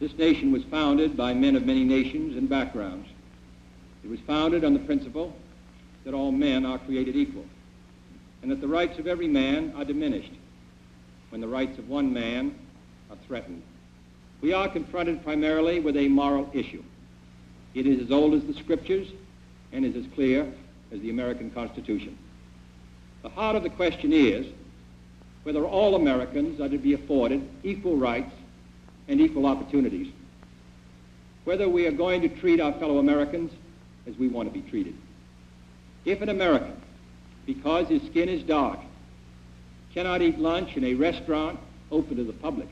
This nation was founded by men of many nations and backgrounds. It was founded on the principle that all men are created equal, and that the rights of every man are diminished when the rights of one man are threatened. We are confronted primarily with a moral issue. It is as old as the Scriptures and is as clear as the American Constitution. The heart of the question is whether all Americans are to be afforded equal rights and equal opportunities, whether we are going to treat our fellow Americans as we want to be treated. If an American, because his skin is dark, cannot eat lunch in a restaurant open to the public,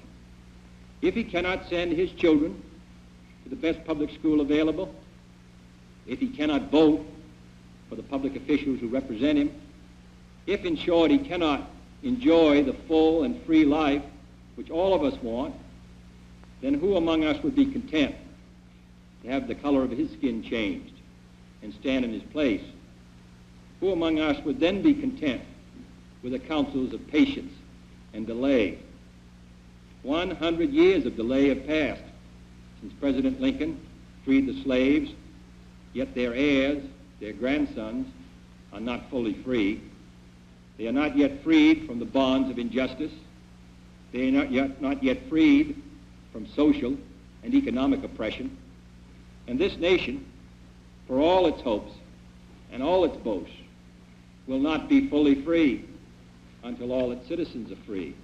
if he cannot send his children to the best public school available, if he cannot vote for the public officials who represent him, if, in short, he cannot enjoy the full and free life which all of us want, then who among us would be content to have the color of his skin changed and stand in his place? Who among us would then be content with the counsels of patience and delay? 100 years of delay have passed since President Lincoln freed the slaves, yet their heirs, their grandsons, are not fully free. They are not yet freed from the bonds of injustice. They are not yet freed from social and economic oppression. And this nation, for all its hopes and all its boasts, will not be fully free until all its citizens are free.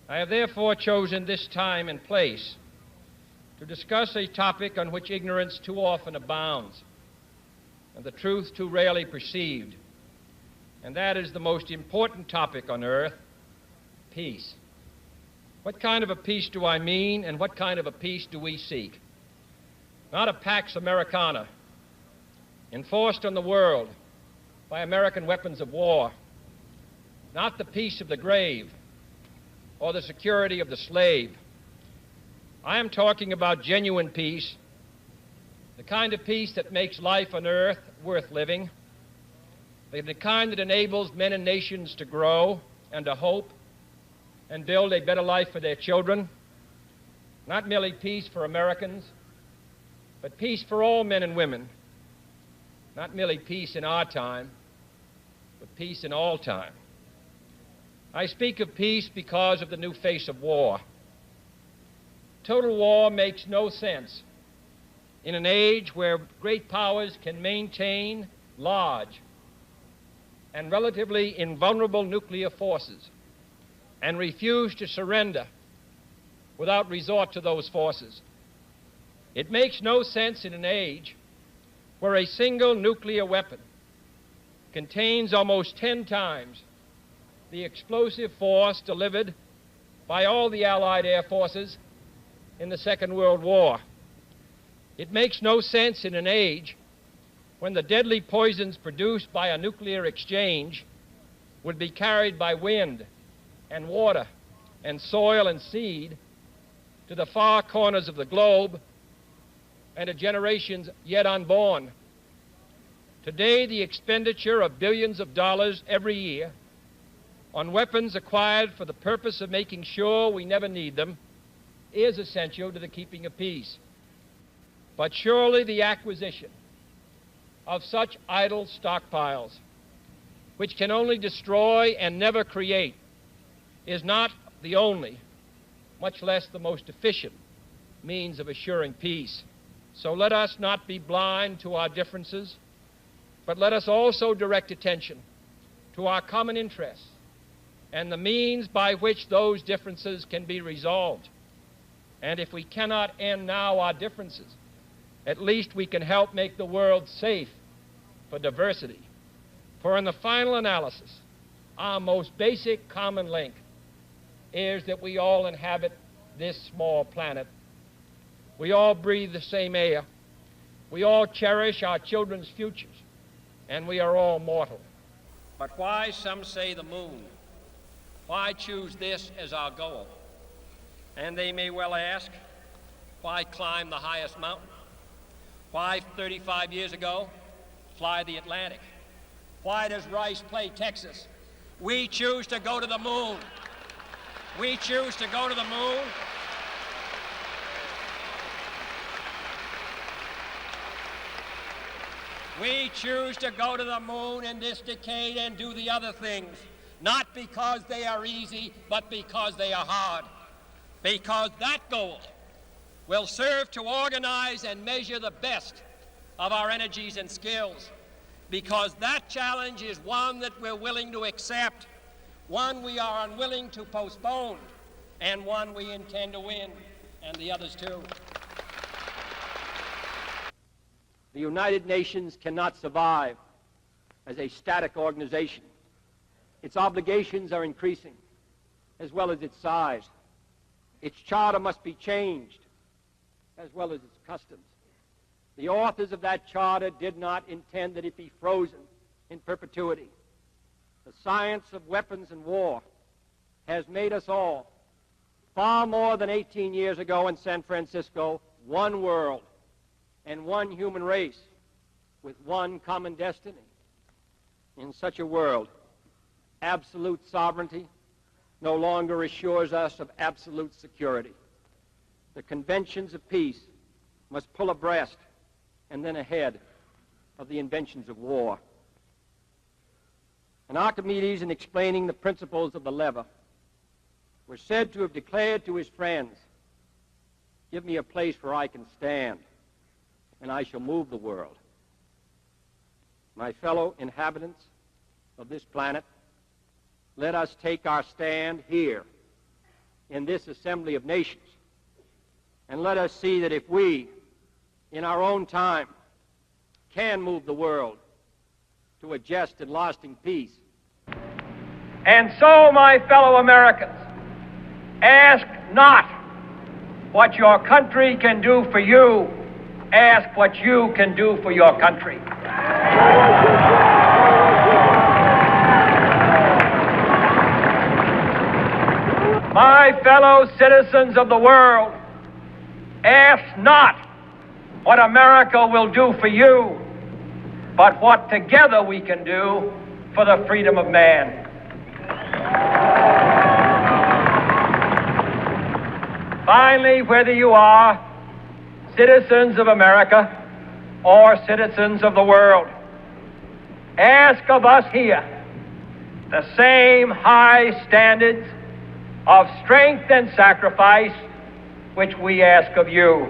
I have therefore chosen this time and place to discuss a topic on which ignorance too often abounds and the truth too rarely perceived, and that is the most important topic on earth, peace. What kind of a peace do I mean, and what kind of a peace do we seek? Not a Pax Americana enforced on the world by American weapons of war, not the peace of the grave or the security of the slave. I am talking about genuine peace, the kind of peace that makes life on earth worth living, the kind that enables men and nations to grow and to hope and build a better life for their children. Not merely peace for Americans, but peace for all men and women. Not merely peace in our time, but peace in all time. I speak of peace because of the new face of war. Total war makes no sense in an age where great powers can maintain large and relatively invulnerable nuclear forces and refuse to surrender without resort to those forces. It makes no sense in an age where a single nuclear weapon contains almost 10 times the explosive force delivered by all the Allied air forces in the Second World War. It makes no sense in an age when the deadly poisons produced by a nuclear exchange would be carried by wind and water and soil and seed to the far corners of the globe and to generations yet unborn. Today, the expenditure of billions of dollars every year on weapons acquired for the purpose of making sure we never need them is essential to the keeping of peace. But surely the acquisition of such idle stockpiles, which can only destroy and never create, is not the only, much less the most efficient, means of assuring peace. So let us not be blind to our differences, but let us also direct attention to our common interests and the means by which those differences can be resolved. And if we cannot end now our differences, at least we can help make the world safe for diversity. For in the final analysis, our most basic common link is that we all inhabit this small planet. We all breathe the same air. We all cherish our children's futures. And we are all mortal. But why, some say, the moon? Why choose this as our goal? And they may well ask, why climb the highest mountain? Why, 35 years ago, fly the Atlantic? Why does Rice play Texas? We choose to go to the moon. We choose to go to the moon We choose to go to the moon in this decade and do the other things, not because they are easy, but because they are hard. Because that goal will serve to organize and measure the best of our energies and skills. Because that challenge is one that we're willing to accept, one we are unwilling to postpone, and one we intend to win, and the others too. The United Nations cannot survive as a static organization. Its obligations are increasing, as well as its size. Its charter must be changed, as well as its customs. The authors of that charter did not intend that it be frozen in perpetuity. The science of weapons and war has made us all, far more than 18 years ago in San Francisco, one world and one human race with one common destiny. In such a world, absolute sovereignty no longer assures us of absolute security. The conventions of peace must pull abreast and then ahead of the inventions of war. And Archimedes, in explaining the principles of the lever, was said to have declared to his friends, "Give me a place where I can stand, and I shall move the world." My fellow inhabitants of this planet, let us take our stand here in this assembly of nations, and let us see that if we, in our own time, can move the world to a just and lasting peace. And so, my fellow Americans, ask not what your country can do for you, ask what you can do for your country. My fellow citizens of the world, ask not what America will do for you, but what together we can do for the freedom of man. Finally, whether you are citizens of America or citizens of the world, ask of us here the same high standards of strength and sacrifice which we ask of you.